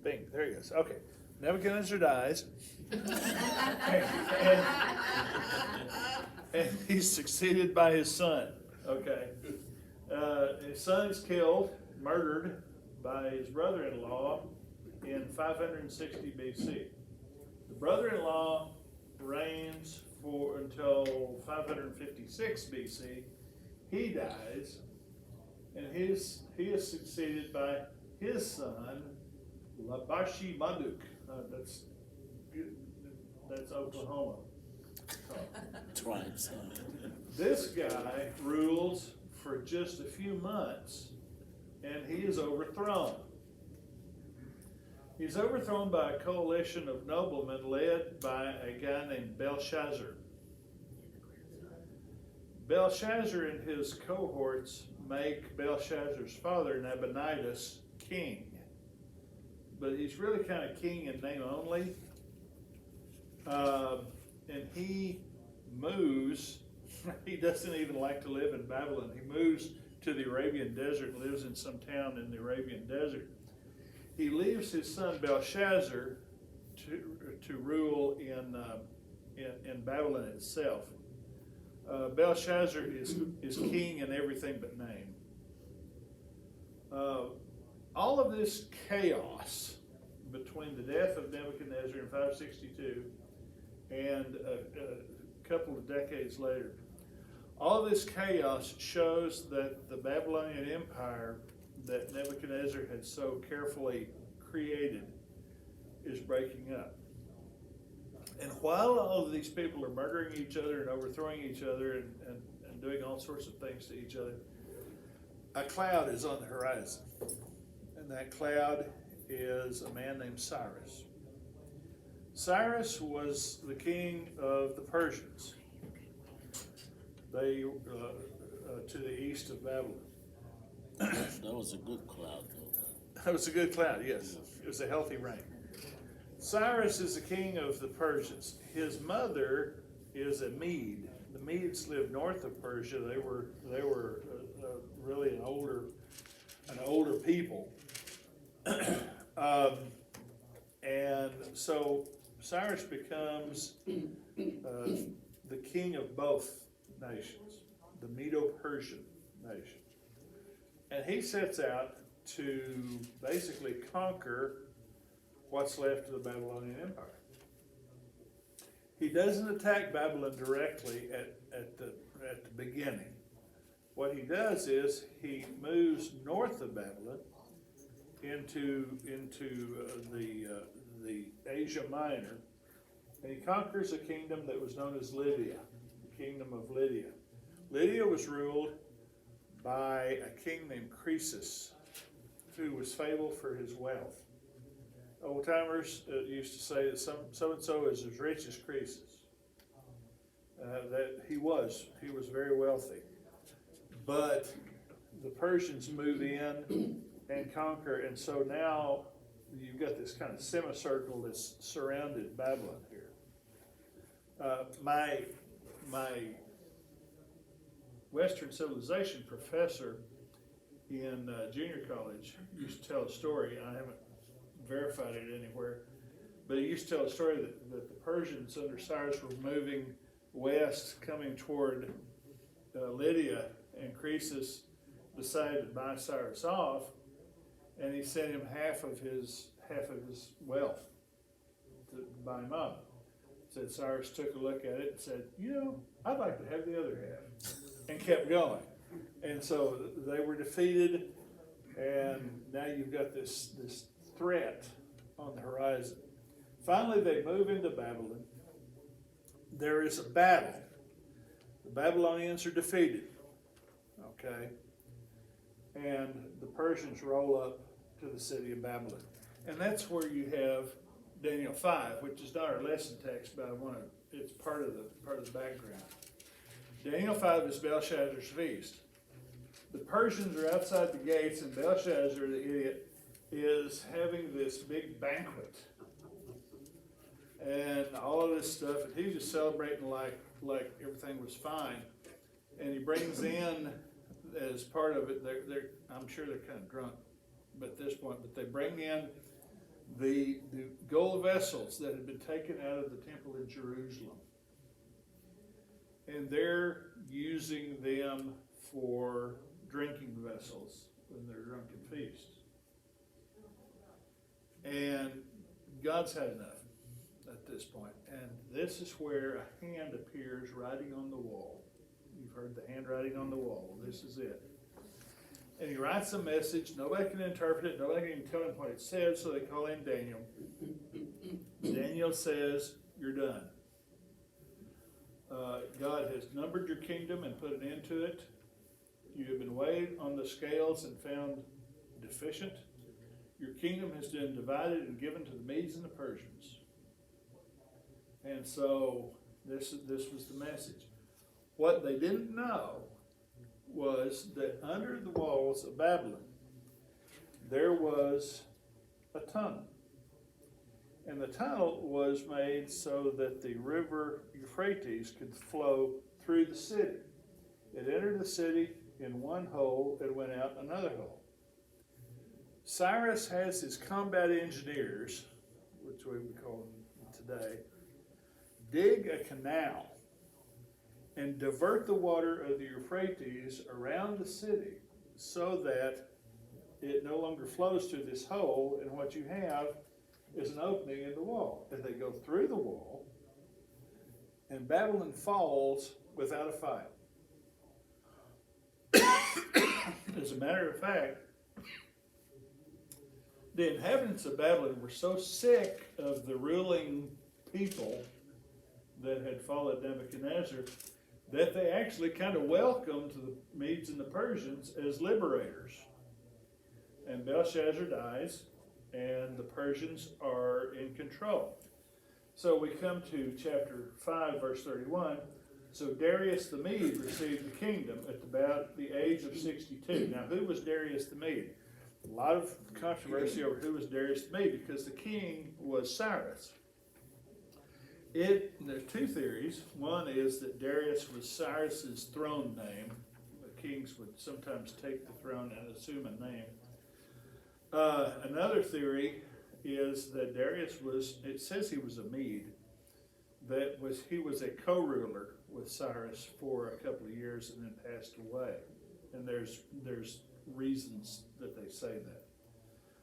Bing, there he goes. Okay. Nebuchadnezzar dies. And he's succeeded by his son. Okay. His son is killed, murdered by his brother-in-law in 560 BC. The brother-in-law reigns for until 556 BC. He dies, and he is succeeded by his son, Labashi Marduk. That's Oklahoma. Tribes. This guy rules for just a few months, and he is overthrown. He's overthrown by a coalition of noblemen led by a guy named Belshazzar. Belshazzar and his cohorts make Belshazzar's father, Nabonidus, king. But he's really kind of king in name only. And he moves, he doesn't even like to live in Babylon. He moves to the Arabian desert and lives in some town in the Arabian desert. He leaves his son Belshazzar to rule in Babylon itself. Belshazzar is king in everything but name. All of this chaos between the death of Nebuchadnezzar in 562 and a couple of decades later, all of this chaos shows that the Babylonian Empire that Nebuchadnezzar had so carefully created is breaking up. And while all of these people are murdering each other and overthrowing each other and doing all sorts of things to each other, a cloud is on the horizon. And that cloud is a man named Cyrus. Cyrus was the king of the Persians. They to the east of Babylon. That was a good cloud, though. That was a good cloud, yes. It was a healthy rain. Cyrus is the king of the Persians. His mother is a Mede. The Medes lived north of Persia. They were really an older people. And so Cyrus becomes the king of both nations, the Medo-Persian nation. And he sets out to basically conquer what's left of the Babylonian Empire. He doesn't attack Babylon directly at the beginning. What he does is he moves north of Babylon into the Asia Minor, and he conquers a kingdom that was known as Lydia, the kingdom of Lydia. Lydia was ruled by a king named Croesus, who was fabled for his wealth. Old timers used to say that so-and-so is as rich as Croesus. That he was very wealthy. But the Persians move in and conquer, and so now you've got this kind of semicircle that's surrounded Babylon here. My Western civilization professor in junior college used to tell a story. I haven't verified it anywhere, but he used to tell a story that the Persians under Cyrus were moving west, coming toward Lydia, and Croesus decided to buy Cyrus off, and he sent him half of his wealth to buy him up. Said Cyrus took a look at it and said, I'd like to have the other half, and kept going. And so they were defeated, and now you've got this threat on the horizon. Finally, they move into Babylon. There is a battle. The Babylonians are defeated, okay? And the Persians roll up to the city of Babylon. And that's where you have Daniel 5, which is not our lesson text, but it's part of the background. Daniel 5 is Belshazzar's feast. The Persians are outside the gates, and Belshazzar, the idiot, is having this big banquet. And all of this stuff, and he's just celebrating like everything was fine. And he brings in, as part of it, I'm sure they're kind of drunk at this point, but they bring in the gold vessels that had been taken out of the temple in Jerusalem. And they're using them for drinking vessels in their drunken feasts. And God's had enough at this point. And this is where a hand appears writing on the wall. You've heard the handwriting on the wall. This is it. And he writes a message. Nobody can interpret it. Nobody can tell him what it says, so they call in Daniel. Daniel says, "You're done. God has numbered your kingdom and put an end to it. You have been weighed on the scales and found deficient. Your kingdom has been divided and given to the Medes and the Persians." And so this was the message. What they didn't know was that under the walls of Babylon, there was a tunnel. And the tunnel was made so that the river Euphrates could flow through the city. It entered the city in one hole and went out another hole. Cyrus has his combat engineers, which we would call them today, dig a canal and divert the water of the Euphrates around the city so that it no longer flows through this hole, and what you have is an opening in the wall. And they go through the wall, and Babylon falls without a fight. As a matter of fact, the inhabitants of Babylon were so sick of the ruling people that had followed Nebuchadnezzar that they actually kind of welcomed the Medes and the Persians as liberators. And Belshazzar dies, and the Persians are in control. So we come to chapter 5, verse 31. So Darius the Mede received the kingdom at about the age of 62. Now, who was Darius the Mede? A lot of controversy over who was Darius the Mede, because the king was Cyrus. There are two theories. One is that Darius was Cyrus's throne name. The kings would sometimes take the throne and assume a name. Another theory is that Darius was, it says he was a Mede, he was a co-ruler with Cyrus for a couple of years and then passed away. And there's reasons that they say that.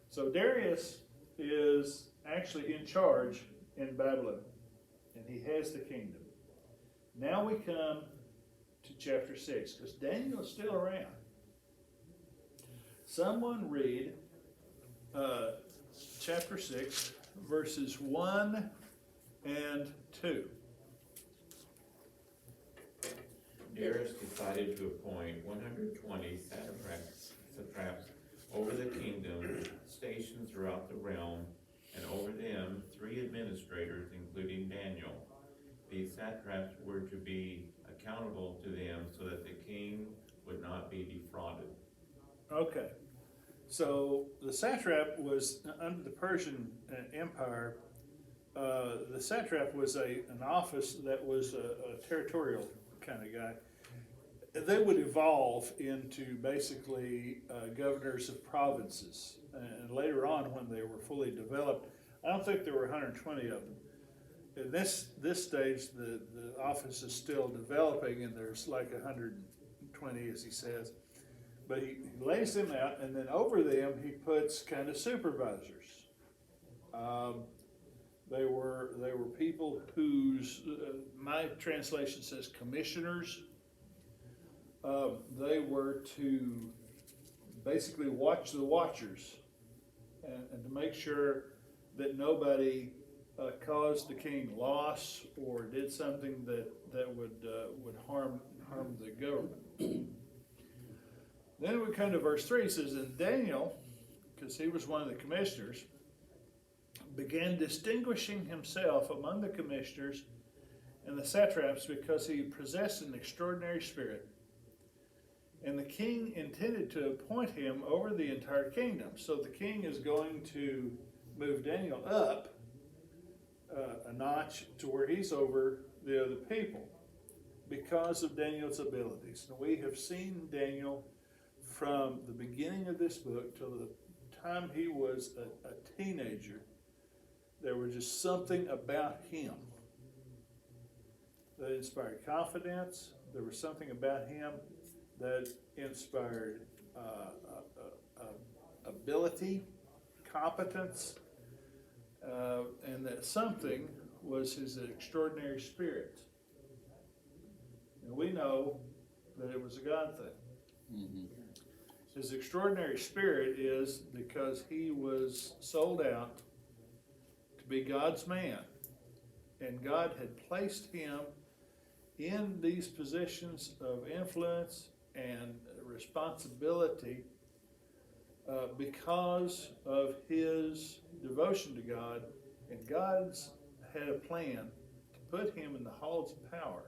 So Darius is actually in charge in Babylon, and he has the kingdom. Now we come to chapter 6, because Daniel is still around. Someone read chapter 6, verses 1 and 2. Darius decided to appoint 120 satraps over the kingdom, stationed throughout the realm, and over them 3 administrators, including Daniel. These satraps were to be accountable to them so that the king would not be defrauded. Okay. So the satrap was under the Persian Empire. The satrap was an office that was a territorial kind of guy. They would evolve into basically governors of provinces. And later on, when they were fully developed, I don't think there were 120 of them. At this stage, the office is still developing, and there's like 120, as he says. But he lays them out, and then over them he puts kind of supervisors. They were people whose, my translation says commissioners. They were to basically watch the watchers, and to make sure that nobody caused the king loss or did something that would harm the government. Then we come to verse 3. It says, and Daniel, because he was one of the commissioners, began distinguishing himself among the commissioners and the satraps because he possessed an extraordinary spirit. And the king intended to appoint him over the entire kingdom. So the king is going to move Daniel up a notch to where he's over the other people because of Daniel's abilities. And we have seen Daniel from the beginning of this book till the time he was a teenager, there was just something about him that inspired confidence. There was something about him that inspired ability, competence, and that something was his extraordinary spirit. And we know that it was a God thing. Mm-hmm. His extraordinary spirit is because he was sold out to be God's man. And God had placed him in these positions of influence and responsibility because of his devotion to God. And God's had a plan to put him in the halls of power.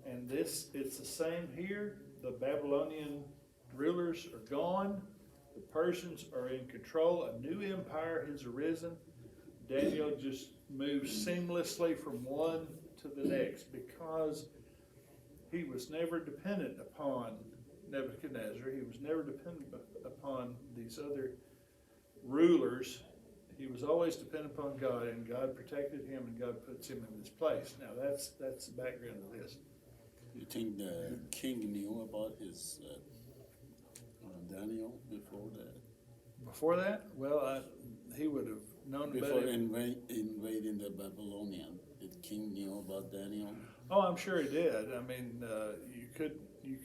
And it's the same here. The Babylonian rulers are gone. The Persians are in control. A new empire has arisen. Daniel just moves seamlessly from one to the next because he was never dependent upon Nebuchadnezzar. He was never dependent upon these other rulers. He was always dependent upon God, and God protected him, and God puts him in this place. Now that's the background of this. You think the king knew about his Daniel before that? Before that, well, he would have known Before about it. invading the Babylonian, did king knew about Daniel? Oh, I'm sure he did. I mean, you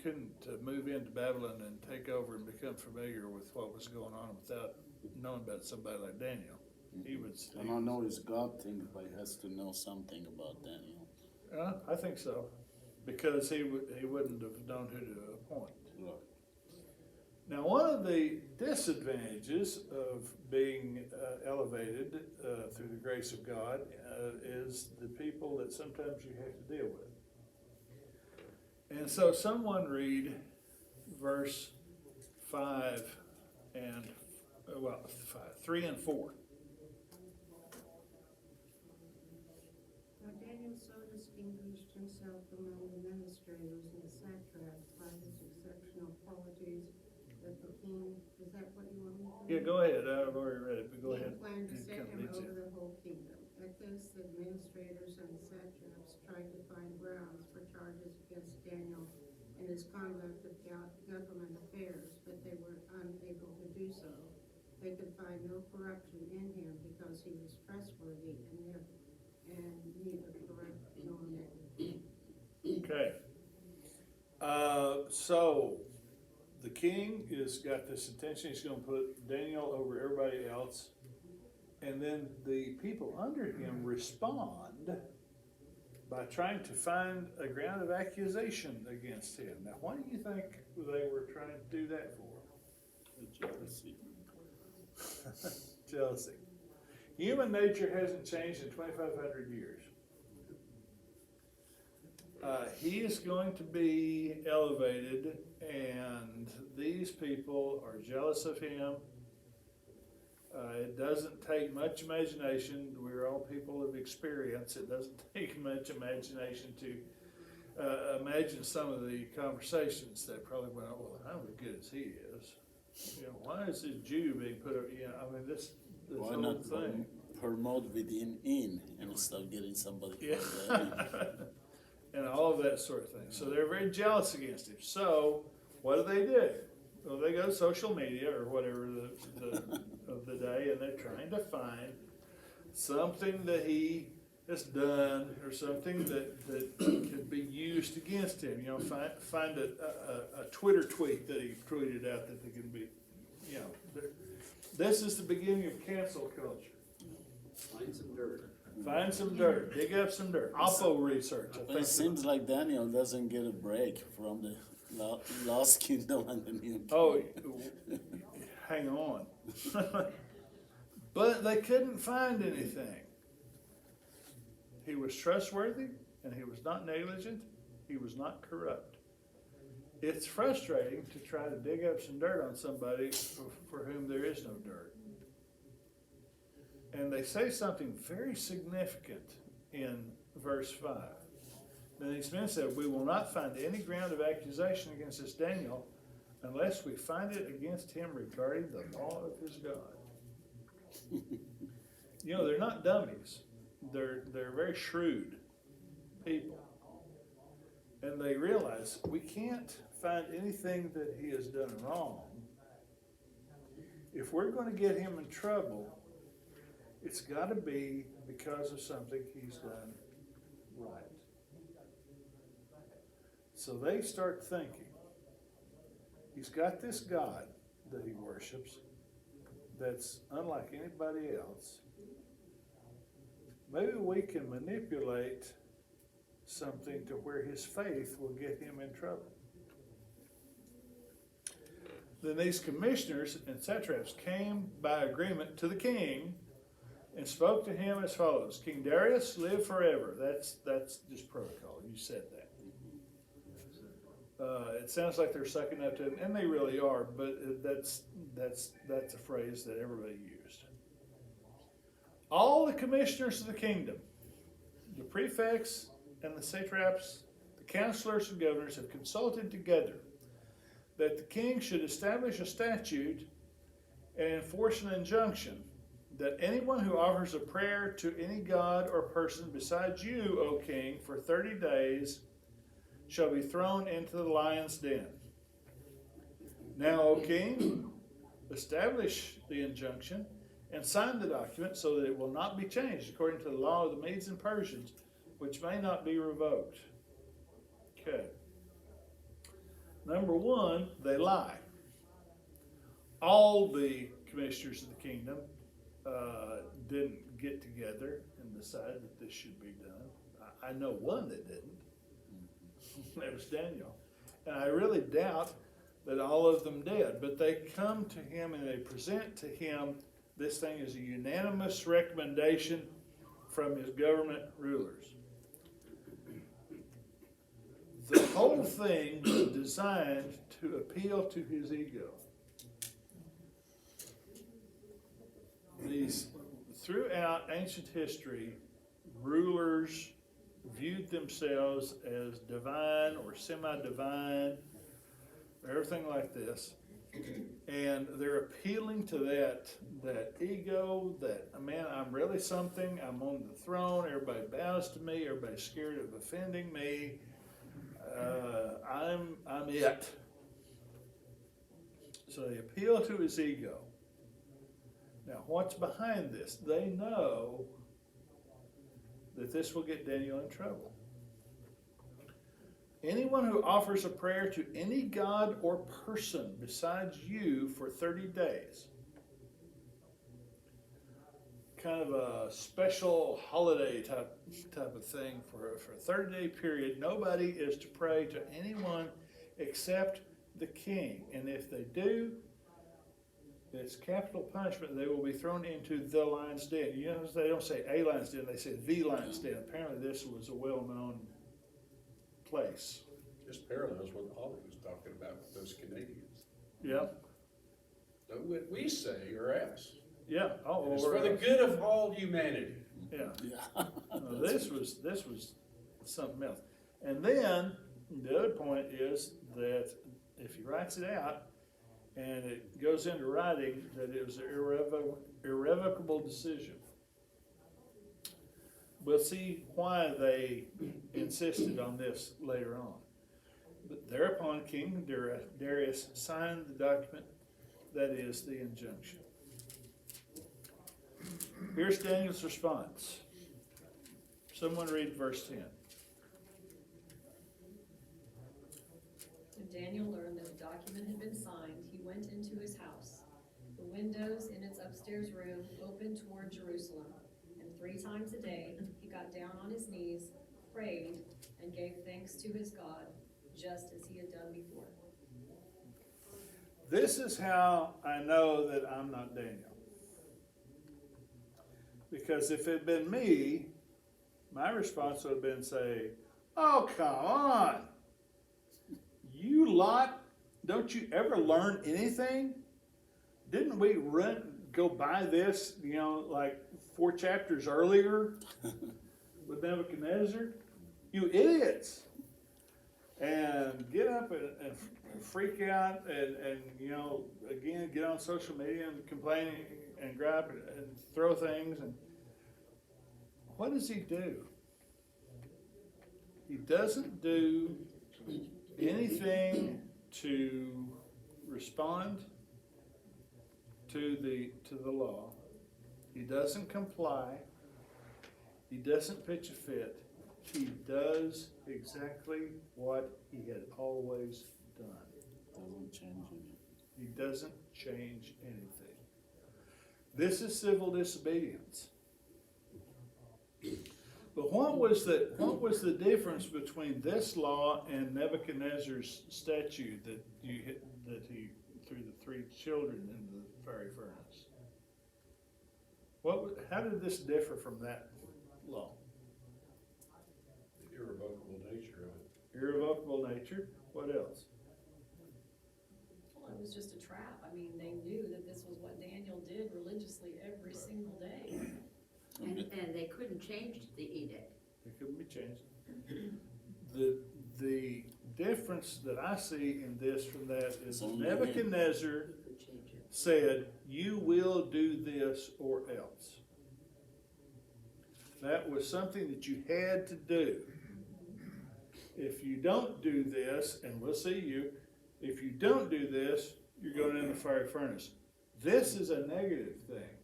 couldn't move into Babylon and take over and become familiar with what was going on without knowing about somebody like Daniel. He was. I don't know his God thing, but he has to know something about Daniel. I think so, because he wouldn't have known who to appoint. Right. Now, one of the disadvantages of being elevated through the grace of God is the people that sometimes you have to deal with. And so someone read verse 5 and, 3 and 4. Now Daniel so distinguished himself among the administrators and satraps by his exceptional qualities that the king, is that what you want me to read? Yeah, go ahead. I've already read it, but go ahead. He planned to It set kinda him leads over in. the whole kingdom. At this, the administrators and the satraps tried to find grounds for charges against Daniel in his conduct of government affairs, but they were unable to do so. They could find no corruption in him because he was trustworthy and neither corrupt nor negative. Okay. So the king has got this intention, he's gonna put Daniel over everybody else. And then the people under him respond by trying to find a ground of accusation against him. Now, why do you think they were trying to do that for? The jealousy. Jealousy. Human nature hasn't changed in 2,500 years. He is going to be elevated, and these people are jealous of him. It doesn't take much imagination. We're all people of experience. It doesn't take much imagination to imagine some of the conversations that probably went on. Well, how good as he is. You know, why is this Jew being put up? You know, I mean, this Why whole not thing. promote within in instead of getting somebody Yeah. from the And all of that sort of thing. So they're very jealous against him. So what do? Well, they go to social media or whatever of the day, and they're trying to find something that he has done or something that could be used against him. You know, find a Twitter tweet that he tweeted out that they can be, you know. This is the beginning of cancel culture. Find some dirt. Find some dirt, dig up some dirt. Oppo research, I But think. it seems like Daniel doesn't get a break from the Lost Kingdom and the New Kingdom. Oh, hang on. But they couldn't find anything. He was trustworthy, and he was not negligent. He was not corrupt. It's frustrating to try to dig up some dirt on somebody for whom there is no dirt. And they say something very significant in verse 5. Then these men said, "We will not find any ground of accusation against this Daniel, unless we find it against him regarding the law of his God. You know, they're not dummies. They're very shrewd people. And they realize we can't find anything that he has done wrong. If we're going to get him in trouble, it's got to be because of something he's done right. So they start thinking, he's got this God that he worships that's unlike anybody else. Maybe we can manipulate something to where his faith will get him in trouble. Then these commissioners and satraps came by agreement to the king and spoke to him as follows: King Darius, live forever. That's just protocol. You said that. It sounds like they're sucking up to him, and they really are, but that's a phrase that everybody used. All the commissioners of the kingdom, the prefects and the satraps, the counselors and governors have consulted together that the king should establish a statute and enforce an injunction that anyone who offers a prayer to any god or person besides you, O king, for 30 days shall be thrown into the lion's den. Now, O king, establish the injunction and sign the document so that it will not be changed according to the law of the Medes and Persians, which may not be revoked. Okay. Number one, they lie. All the commissioners of the kingdom didn't get together and decide that this should be done. I know one that didn't. That was Daniel. And I really doubt that all of them did. But they come to him and they present to him this thing as a unanimous recommendation from his government rulers. The whole thing was designed to appeal to his ego. Throughout ancient history, rulers viewed themselves as divine or semi-divine, everything like this. And they're appealing to that ego, that, man, I'm really something, I'm on the throne, everybody bows to me, everybody's scared of offending me. I'm it. So they appeal to his ego. Now, what's behind this? They know that this will get Daniel in trouble. Anyone who offers a prayer to any god or person besides you for 30 days, kind of a special holiday type of thing for a 30-day period, nobody is to pray to anyone except the king. And if they do, it's capital punishment. They will be thrown into the lion's den. You know, they don't say a lion's den, they say the lion's den. Apparently this was a well-known place. Just parallels what Holly was talking about with those Canadians. Yeah. So what we say or ask. Yeah. Oh, It's for the good of all humanity. Yeah. Yeah. No, this was something else. And then the other point is that if he writes it out and it goes into writing, that it was an irrevocable decision. We'll see why they insisted on this later on. But thereupon King Darius signed the document, that is the injunction. Here's Daniel's response. Someone read verse 10. When Daniel learned that the document had been signed, he went into his house. The windows in its upstairs room opened toward Jerusalem, and 3 times a day he got down on his knees, prayed, and gave thanks to his God, just as he had done before. This is how I know that I'm not Daniel. Because if it had been me, my response would have been say, oh, come on. You lot, don't you ever learn anything? Didn't we go by this, like 4 chapters earlier with Nebuchadnezzar? You idiots. And get up and freak out and, you know, again, get on social media and complain and gripe and throw things, and what does he do? He doesn't do anything to respond to the law. He doesn't comply. He doesn't pitch a fit. He does exactly what he had always done. Doesn't change anything. He doesn't change anything. This is civil disobedience. But what was the difference between this law and Nebuchadnezzar's statue that he threw the 3 children into the fiery furnace? How did this differ from that law? The irrevocable nature of it. Irrevocable nature. What else? Well, it was just a trap. I mean, they knew that this was what Daniel did religiously every single day. And they couldn't change the edict. It couldn't be changed. The difference that I see in this from that is Only Nebuchadnezzar Could change it. said, "You will do this or else." That was something that you had to do. If you don't do this, and we'll see you, if you don't do this, you're going in the fiery furnace. This is a negative thing.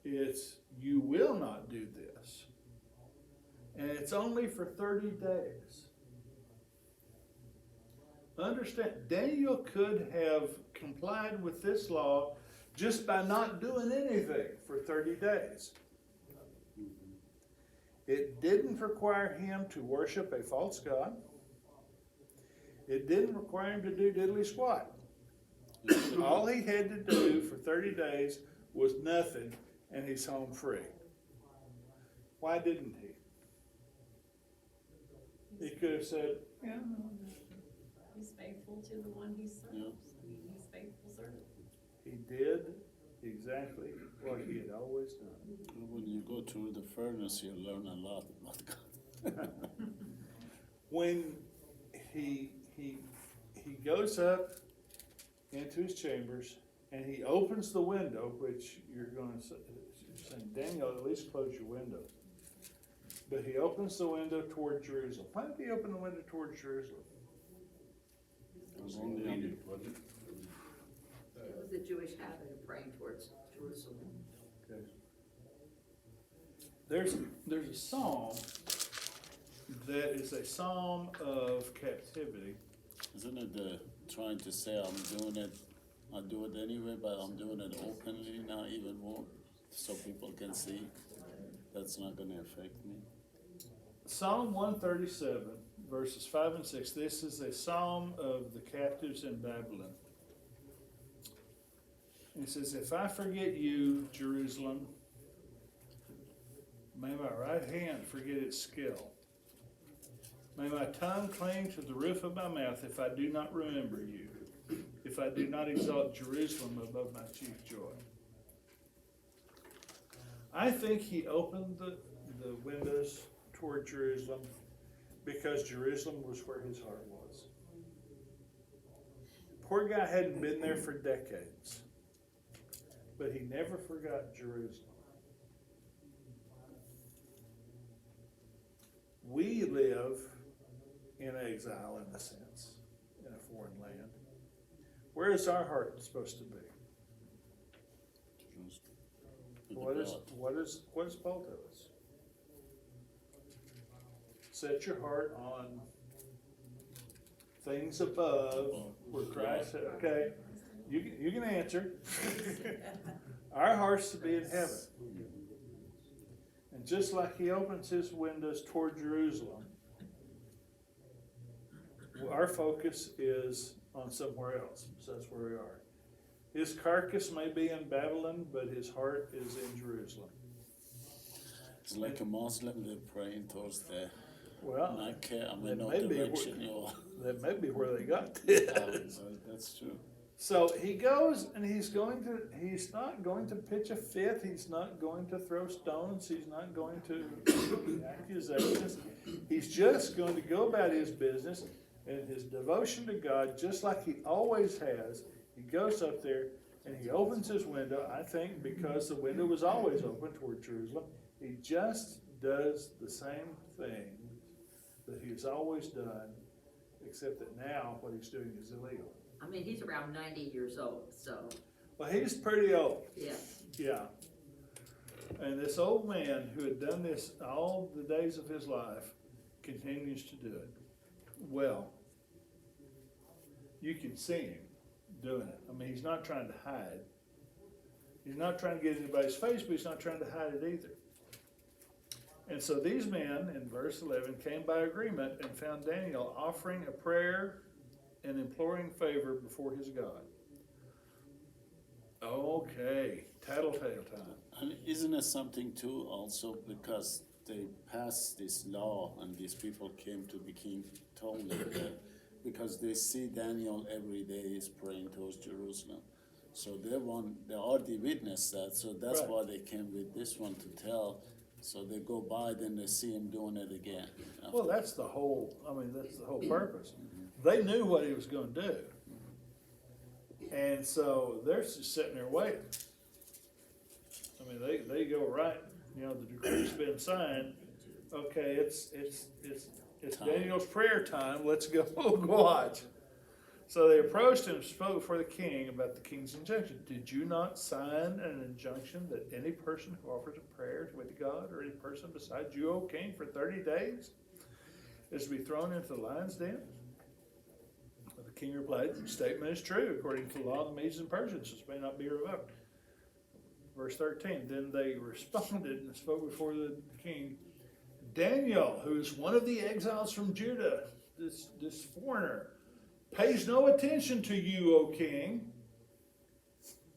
It's, you will not do this. And it's only for 30 days. Understand, Daniel could have complied with this law just by not doing anything for 30 days. It didn't require him to worship a false god. It didn't require him to do diddly squat. All he had to do for 30 days was nothing, and he's home free. Why didn't he? He could have said, yeah, He's faithful to the one he serves. Yeah. I mean, he's faithful servant. he did exactly what he had always done. When you go through the furnace, you learn a lot about God. When he goes up into his chambers and he opens the window, which you're saying, Daniel, at least close your window. But he opens the window toward Jerusalem. Why did he open the window toward Jerusalem? It was needed, wasn't it? It was the Jewish habit of praying towards Jerusalem. Okay. There's a psalm that is a psalm of captivity. Isn't it trying to say I'm doing it, I do it anyway, but I'm doing it openly now even more, so people can see that's not gonna affect me? Psalm 137, verses 5 and 6. This is a psalm of the captives in Babylon. It says, "If I forget you, Jerusalem, may my right hand forget its skill. May my tongue cling to the roof of my mouth if I do not remember you, if I do not exalt Jerusalem above my chief joy." I think he opened the windows toward Jerusalem because Jerusalem was where his heart was. Poor guy hadn't been there for decades, but he never forgot Jerusalem. We live in exile, in a sense, in a foreign land. Where is our heart supposed to be? Jerusalem. With God. What does Paul tell us? Set your heart on things above, where Christ said, okay, you can answer. Our heart's to be in heaven. And just like he opens his windows toward Jerusalem, our focus is on somewhere else. So that's where we are. His carcass may be in Babylon, but his heart is in Jerusalem. It's like a Muslim, they're praying towards the Well, Mecca, I that mean, no may be direction, you know. that may be where they got Yeah, this. that's true. So he goes and he's not going to pitch a fit, he's not going to throw stones, he's not going to accusations. He's just going to go about his business and his devotion to God, just like he always has. He goes up there and he opens his window, I think because the window was always open toward Jerusalem. He just does the same thing that he's always done, except that now what he's doing is illegal. I mean, he's around 90 years old, so, Well, he's pretty old, yeah. yeah. And this old man who had done this all the days of his life continues to do it. Well, you can see him doing it. I mean, he's not trying to hide. He's not trying to get in anybody's face, but he's not trying to hide it either. And so these men, in verse 11, came by agreement and found Daniel offering a prayer and imploring favor before his God. Okay, tattletale time. And isn't it something too also because they passed this law and these people came to the king, told him that because they see Daniel every day is praying towards Jerusalem. So they already witnessed that, so that's Right. why they came with this one to tell. So they go by, then they see him doing it again. Well, that's the whole purpose. They knew what he was gonna do. And so they're just sitting there waiting. I mean, they go right, the decree's been signed. Okay, it's Time. Daniel's prayer time, let's go watch. So they approached him and spoke before the king about the king's injunction. Did you not sign an injunction that any person who offers a prayer with God or any person besides you, O king, for 30 days is to be thrown into the lion's den? But the king replied, the statement is true according to the law of the Medes and Persians, this may not be revoked. Verse 13, then they responded and spoke before the king, Daniel, who is one of the exiles from Judah, this foreigner, pays no attention to you, O king.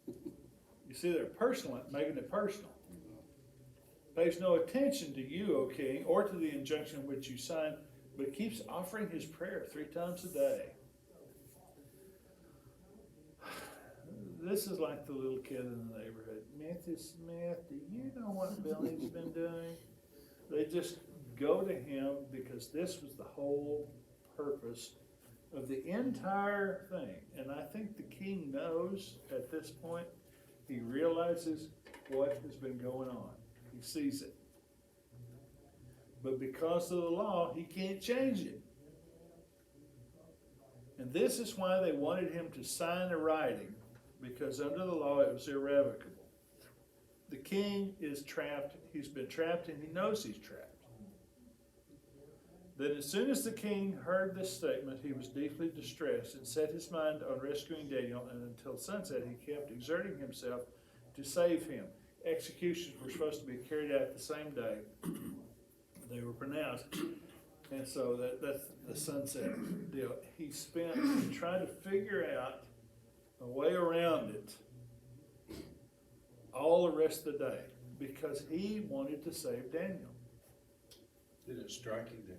You see, they're making it personal. Pays no attention to you, O king, or to the injunction which you signed, but keeps offering his prayer 3 times a day. This is like the little kid in the neighborhood. Matthew Smith, do you know what Billy's been doing? They just go to him because this was the whole purpose of the entire thing. And I think the king knows at this point, he realizes what has been going on. He sees it. But because of the law, he can't change it. And this is why they wanted him to sign a writing, because under the law it was irrevocable. The king is trapped, he's been trapped, and he knows he's trapped. Then as soon as the king heard this statement, he was deeply distressed and set his mind on rescuing Daniel, and until sunset he kept exerting himself to save him. Executions were supposed to be carried out the same day. They were pronounced, and so that's the sunset deal. He tried to figure out a way around it all the rest of the day because he wanted to save Daniel. Isn't it striking that,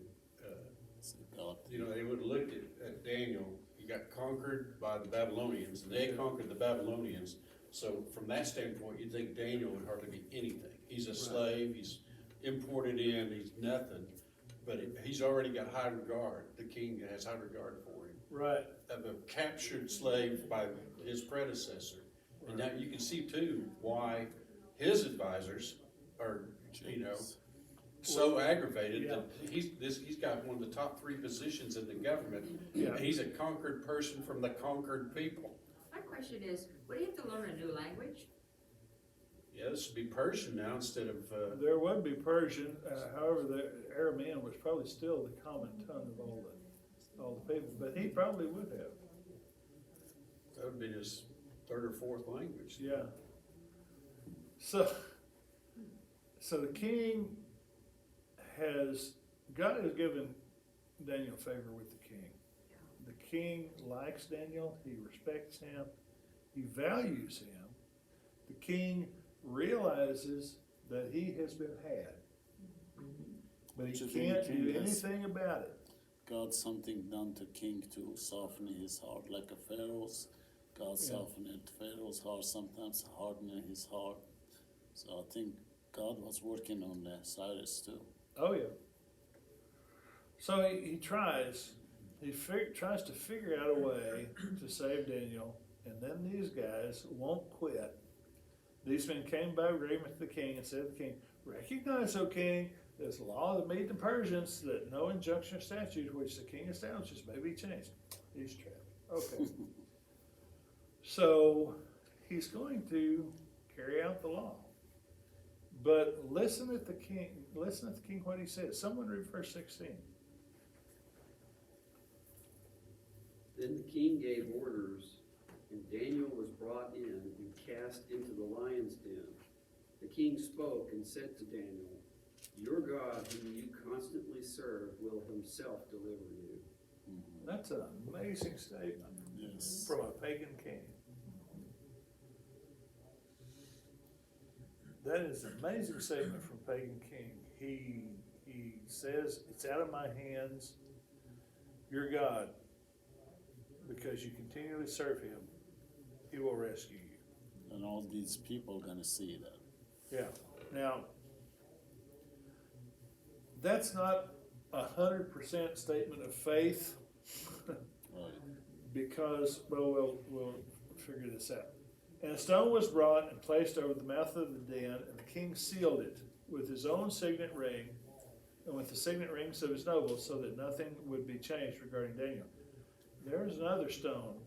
God. they would have looked at Daniel, he got conquered by the Babylonians, and they conquered the Babylonians. So from that standpoint, you'd think Daniel would hardly be anything. He's a slave, he's imported in, he's nothing, but he's already got high regard. The king has high regard for him. Right. Of a captured slave by his predecessor. And now you can see too why his advisors are, so aggravated that he's got one of the top 3 positions in the government. Yeah. He's a conquered person from the conquered people. My question is, would he have to learn a new language? Yeah, this would be Persian now instead of, There would be Persian, however, the Aramean was probably still the common tongue of all the people, but he probably would have. that would be his 3rd or 4th language. Yeah. So the king God has given Daniel favor with the king. The king likes Daniel, he respects him, he values him. The king realizes that he has been had, but he Do you think can't the king do has- anything about it. God something done to king to soften his heart like a Pharaoh's. God Yeah. softened Pharaoh's heart, sometimes hardening his heart. So I think God was working on Cyrus too. Oh, yeah. So he tries, tries to figure out a way to save Daniel, and then these guys won't quit. These men came by agreement to the king and said to the king, "Recognize, O king, this law of the Medes and Persians that no injunction or statute which the king establishes may be changed." He's trapped. Okay. So he's going to carry out the law. But listen at the king what he says. Someone read verse 16. Then the king gave orders, and Daniel was brought in and cast into the lion's den. The king spoke and said to Daniel, "Your God, whom you constantly serve, will himself deliver you." That's an amazing statement Yes. from a pagan king. That is an amazing statement from a pagan king. He says, "It's out of my hands, your God, because you continually serve him, he will rescue you." And all these people gonna see that. Yeah. Now, that's not 100% statement of faith. Right. Because, well, we'll figure this out. And a stone was brought and placed over the mouth of the den, and the king sealed it with his own signet ring and with the signet rings of his nobles, so that nothing would be changed regarding Daniel. There's another stone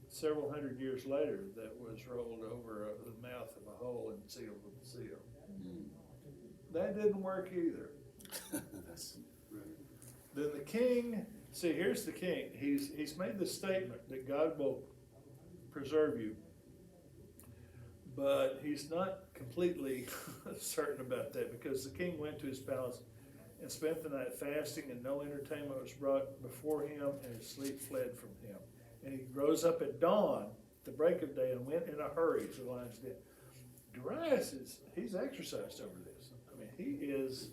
several hundred years later that was rolled over the mouth of a hole and sealed with the seal. That didn't work either. That's, Then the king, see, here's the king. He's made the statement that God will preserve you, but he's not completely certain about that, because the king went to his palace and spent the night fasting, and no entertainment was brought before him, and his sleep fled from him. And he rose up at dawn, the break of day, and went in a hurry to the lion's den. Darius he's exercised over this. I mean, he is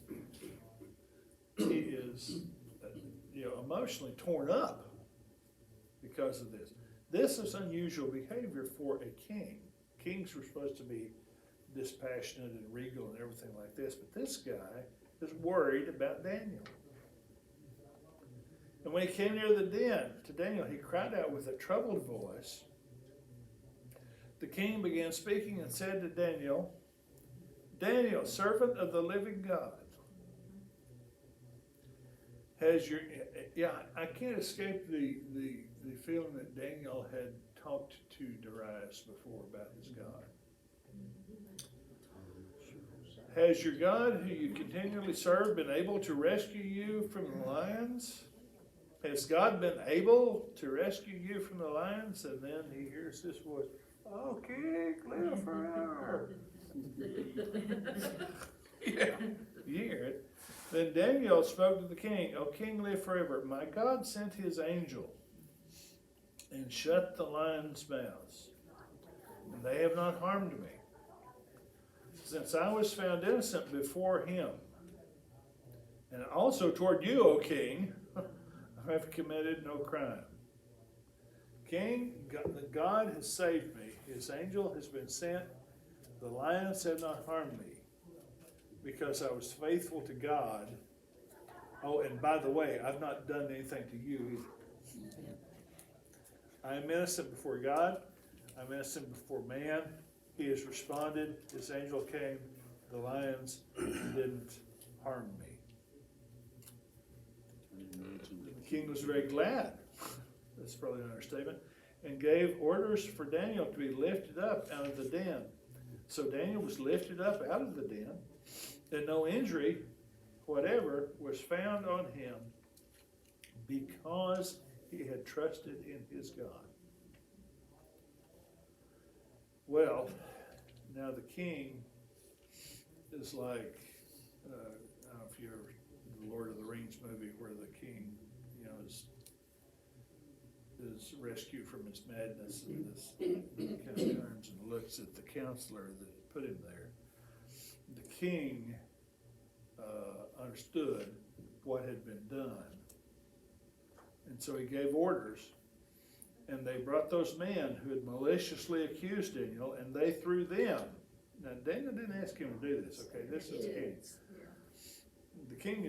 emotionally torn up because of this. This is unusual behavior for a king. Kings were supposed to be dispassionate and regal and everything like this, but this guy is worried about Daniel. And when he came near the den to Daniel, he cried out with a troubled voice. The king began speaking and said to Daniel, "Daniel, servant of the living God, I can't escape the feeling that Daniel had talked to Darius before about his God. Has your God, who you continually serve, been able to rescue you from the lions? Has God been able to rescue you from the lions?" And then he hears this voice, "Oh, King, live forever." Yeah, you hear it. Then Daniel spoke to the king, "O king, live forever. My God sent his angel and shut the lions' mouths, and they have not harmed me, since I was found innocent before him. And also toward you, O king, I have committed no crime. King, God has saved me. His angel has been sent. The lions have not harmed me, because I was faithful to God. Oh, and by the way, I've not done anything to you either. I am innocent before God. I'm innocent before man. He has responded. His angel came. The lions didn't harm me." The king was very glad. That's probably an understatement. And gave orders for Daniel to be lifted up out of the den. So Daniel was lifted up out of the den, and no injury whatever was found on him, because he had trusted in his God. Well, now the king is like, I don't know if you ever, the Lord of the Rings movie, where the king, is rescued from his madness, and this kind of turns and looks at the counselor that put him there. The king understood what had been done, and so he gave orders, And they brought those men who had maliciously accused Daniel, and they threw them. Now, Daniel didn't ask him to do this, okay? This is king. The king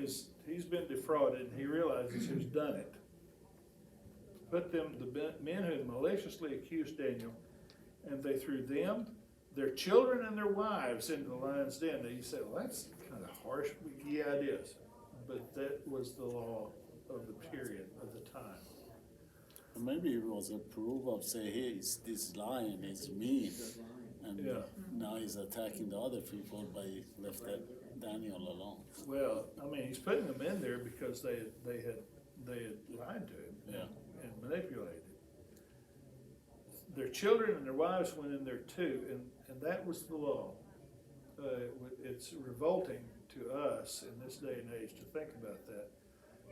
he's been defrauded, and he realizes who's done it. Put them, the men who had maliciously accused Daniel, and they threw them, their children, and their wives into the lion's den. Now, you say, well, that's kind of harsh. Yeah, it is. But that was the law of the period, of the time. Maybe it was a proof of say, hey, this lion is mean, and Yeah. now he's attacking the other people by left that Daniel alone. Well, I mean, he's putting them in there because they had lied to him Yeah. and manipulated. Their children and their wives went in there too, and that was the law. It's revolting to us in this day and age to think about that,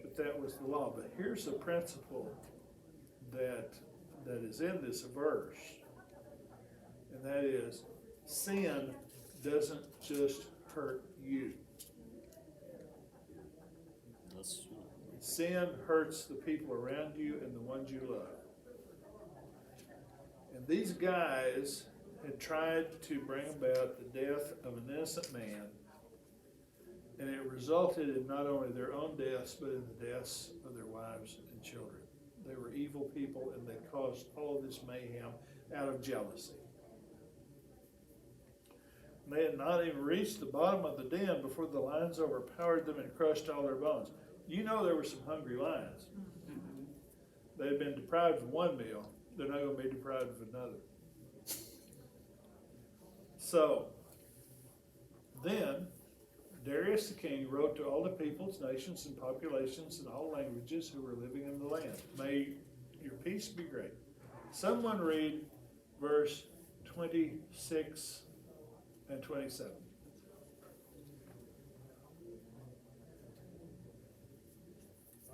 but that was the law. But here's the principle that is in this verse, and that is, sin doesn't just hurt you. That's true. Sin hurts the people around you and the ones you love. And these guys had tried to bring about the death of an innocent man, and it resulted in not only their own deaths, but in the deaths of their wives and children. They were evil people, and they caused all of this mayhem out of jealousy. And they had not even reached the bottom of the den before the lions overpowered them and crushed all their bones. You know there were some hungry lions. They had been deprived of one meal. They're not going to be deprived of another. So, then, Darius the king wrote to all the peoples, nations, and populations in all languages who were living in the land. May your peace be great. Someone read verse 26 and 27.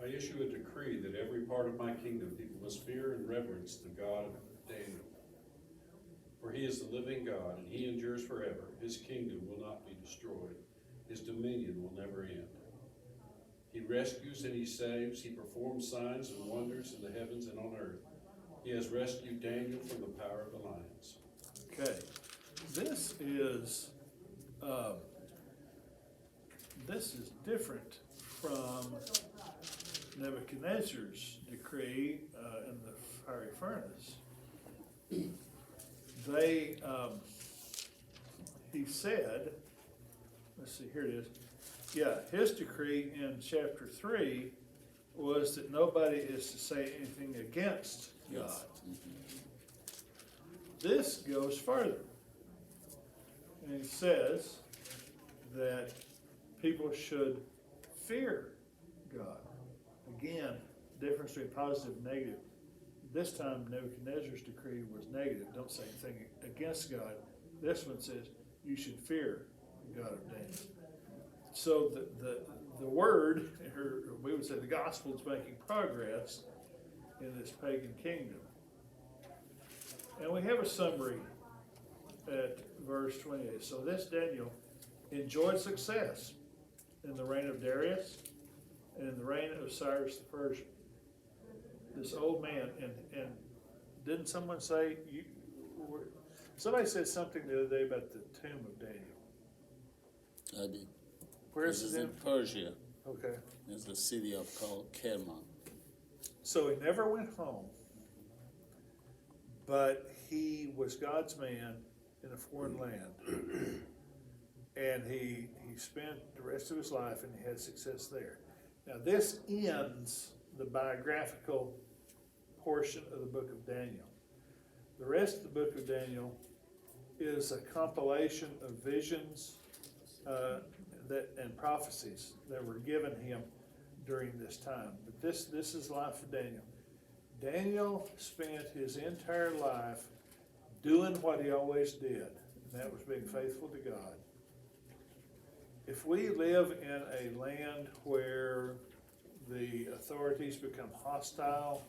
I issue a decree that every part of my kingdom people must fear and reverence the God of Daniel. For he is the living God, and he endures forever. His kingdom will not be destroyed. His dominion will never end. He rescues and he saves. He performs signs and wonders in the heavens and on earth. He has rescued Daniel from the power of the lions. Okay, this is different from Nebuchadnezzar's decree in the fiery furnace. He said, let's see, here it is. Yeah, his decree in chapter 3 was that nobody is to say anything against God. Yes. This goes further. And he says that people should fear God. Again, difference between positive and negative. This time Nebuchadnezzar's decree was negative. Don't say anything against God. This one says you should fear the God of Daniel. So the word, or we would say the gospel, is making progress in this pagan kingdom. And we have a summary at verse 28. So this Daniel enjoyed success in the reign of Darius and in the reign of Cyrus the Persian. This old man, and didn't someone say, somebody said something the other day about the tomb of Daniel. I did. Where This is is it in Persia. Okay. There's a city called Kerman. So he never went home, but he was God's man in a foreign land. And he spent the rest of his life and he had success there. Now this ends the biographical portion of the book of Daniel. The rest of the book of Daniel is a compilation of visions and prophecies that were given him during this time. But this is the life of Daniel. Daniel spent his entire life doing what he always did, and that was being faithful to God. If we live in a land where the authorities become hostile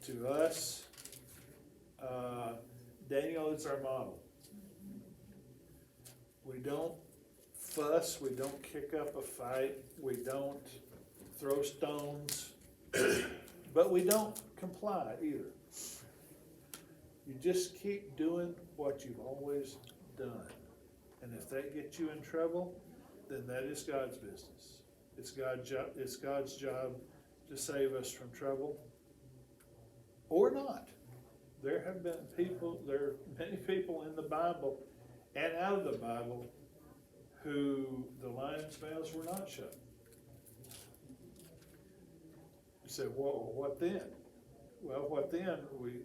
to us, Daniel is our model. We don't fuss, we don't kick up a fight, we don't throw stones, But we don't comply either. You just keep doing what you've always done. And if that gets you in trouble, then that is God's business. It's God's job to save us from trouble, or not. There are many people in the Bible and out of the Bible who the lion's mouths were not shut. You say, well, what then? Well, what then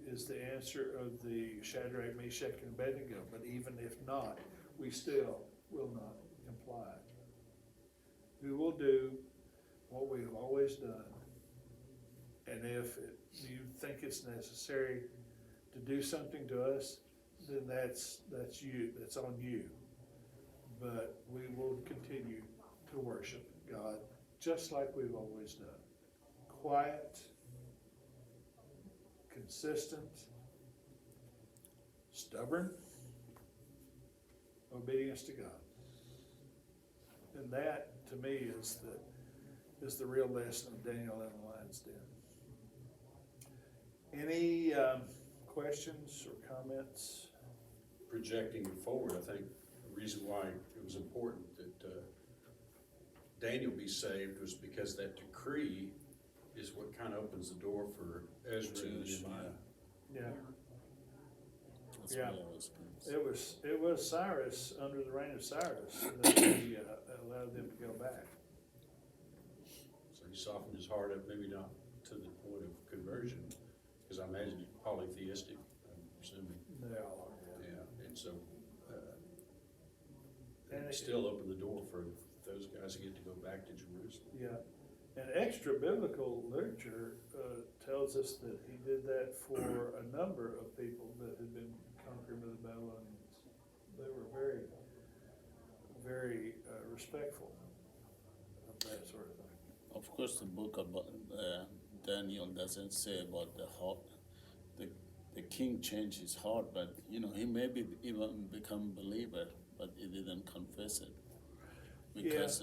is the answer of the Shadrach, Meshach, and Abednego. But even if not, we still will not comply. We will do what we've always done. And if you think it's necessary to do something to us, then that's on you. But we will continue to worship God just like we've always done. Quiet, consistent, stubborn obedience to God. And that, to me, is the real lesson of Daniel in the lion's den. Any questions or comments? Projecting forward, I think the reason why it was important that Daniel be saved was because that decree is what kind of opens the door for Ezra and Nehemiah. Yeah. That's Yeah. what I was gonna say. It was Cyrus, under the reign of Cyrus, that he allowed them to go back. So he softened his heart up, maybe not to the point of conversion, because I imagine he's polytheistic, I'm assuming. They all are, yeah. Yeah, and so, And it it- still opened the door for those guys to get to go back to Jerusalem. Yeah, and extra biblical literature tells us that he did that for a number of people that had been conquered by the Babylonians. They were very, very respectful of that sort of thing. Of course, the book about Daniel doesn't say about the heart. The king changed his heart, but he maybe even become a believer, but he didn't confess it. Because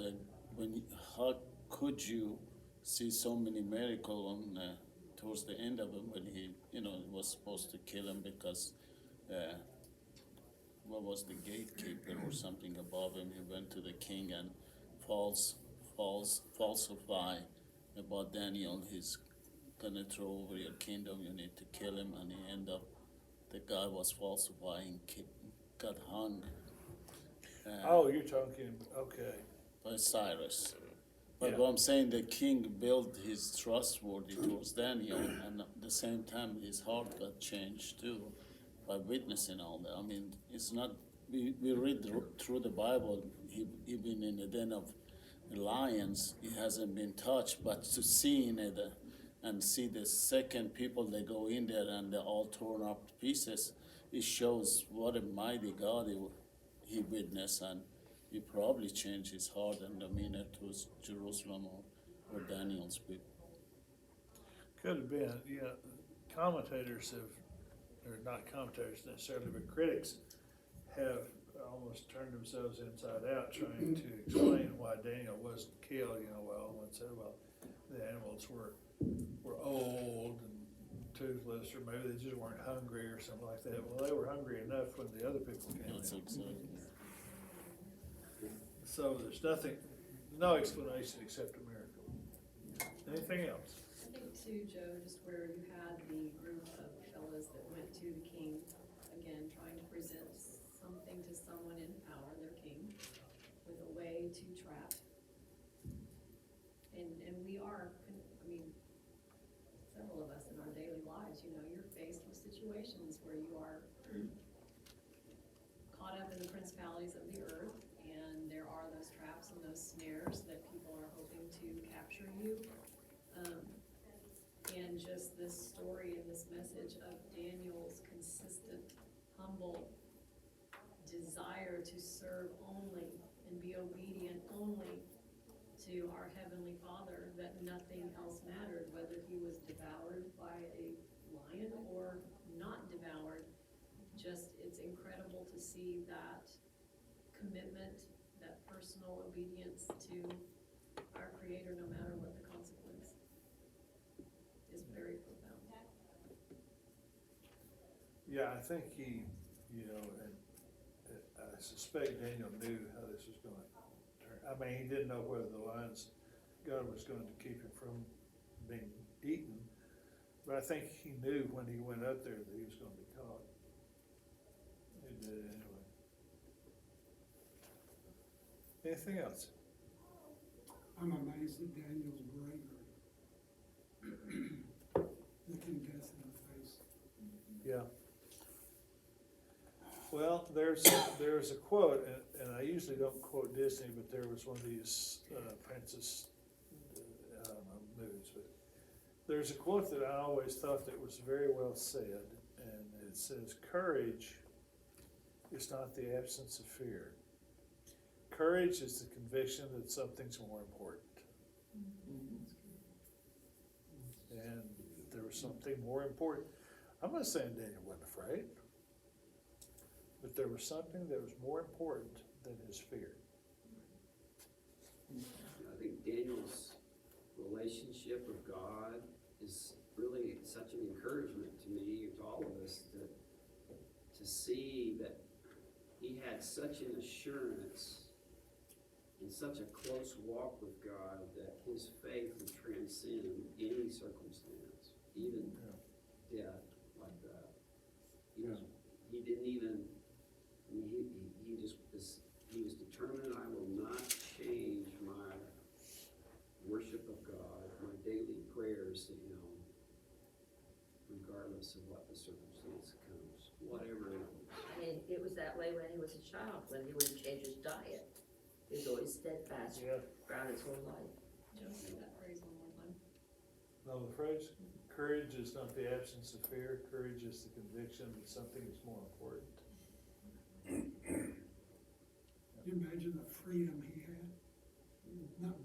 how could you see so many miracles on towards the end of it when he was supposed to kill him because what was the gatekeeper or something above him? He went to the king and falsify about Daniel. He's gonna throw over your kingdom. You need to kill him, and he ended up. The guy was falsifying, got hung. Oh, you're talking, okay. By Cyrus. But Yeah. what I'm saying, the king built his trustworthy towards Daniel, and at the same time, his heart got changed too by witnessing all that. I mean, it's not. We read through the Bible. He been in the den of lions. He hasn't been touched, but to see in it and see the second people that go in there and they're all torn up to pieces, it shows what a mighty God he witnessed, and he probably changed his heart and demeanor towards Jerusalem or Daniel's people. Could have been, yeah. Commentators or not commentators necessarily, but critics have almost turned themselves inside out trying to explain why Daniel wasn't killed. One said, well, the animals were old and toothless, or maybe they just weren't hungry or something like that. Well, they were hungry enough when the other people came That's in. exactly. So there's no explanation except a miracle. Anything else? I think too, Joe, just where you had the group of fellows that went to the king, again, trying to present something to someone in power, their king, with a way to trap. And we are, several of us in our daily lives, you're faced with situations where you are caught up in the principalities of the earth, and there are those traps and those snares that people are hoping to capture you. And just this story and this message of Daniel's consistent, humble desire to serve only and be obedient only to our Heavenly Father, that nothing else mattered, whether he was devoured by a lion or not devoured. Just, it's incredible to see that commitment, that personal obedience to our Creator, no matter what the consequence. Is very Yeah, I think he, you know, and I suspect Daniel knew how this was gonna turn. I mean, he didn't know whether the lions, God was going to keep him from being eaten, but I think he knew when he went up there that he was gonna be caught. He did it anyway. Anything else? I'm amazed at Daniel's bravery. Looking death in the face. Yeah. Well, there's a quote, and I usually don't quote Disney, but there was one of these princess, I don't know, movies, but there's a quote that I always thought that was very well said, and it says, "Courage is not the absence of fear. Courage is the conviction that something's more important." And there was something more important. I'm not saying Daniel wasn't afraid, but there was something that was more important than his fear. I think Daniel's relationship with God is really such an encouragement to me, to all of us, to see that he had such an assurance and such a close walk with God that his faith would transcend any circumstance, even death like that. He didn't even, I mean, he just was, he was determined, I will not change my worship of God, my daily prayers to him, regardless of what the circumstance comes, whatever it is. I mean, it was that way when he was a child, when he wouldn't change his diet. He was always steadfast Yeah. throughout his whole life. Joe, say that phrase one more time. Know the phrase? Courage is not the absence of fear. Courage is the conviction that something is more important. Can you imagine the freedom he had? Not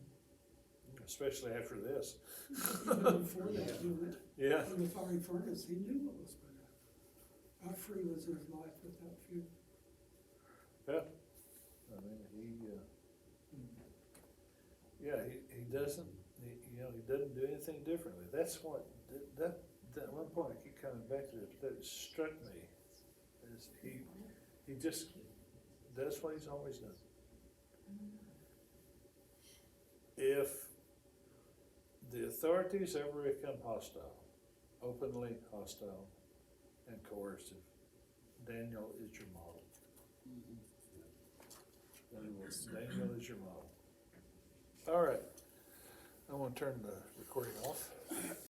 Especially after this. even before that, doing it Yeah. in the fiery furnace, he knew what was going to happen. How free was his life without fear? Yeah. I mean, he doesn't, he doesn't do anything differently. That's what, that one point I keep coming back to, that struck me, is he just does what he's always done. If the authorities ever become hostile, openly hostile and coercive, Daniel is your model. Daniel is your model. All right, I want to turn the recording off.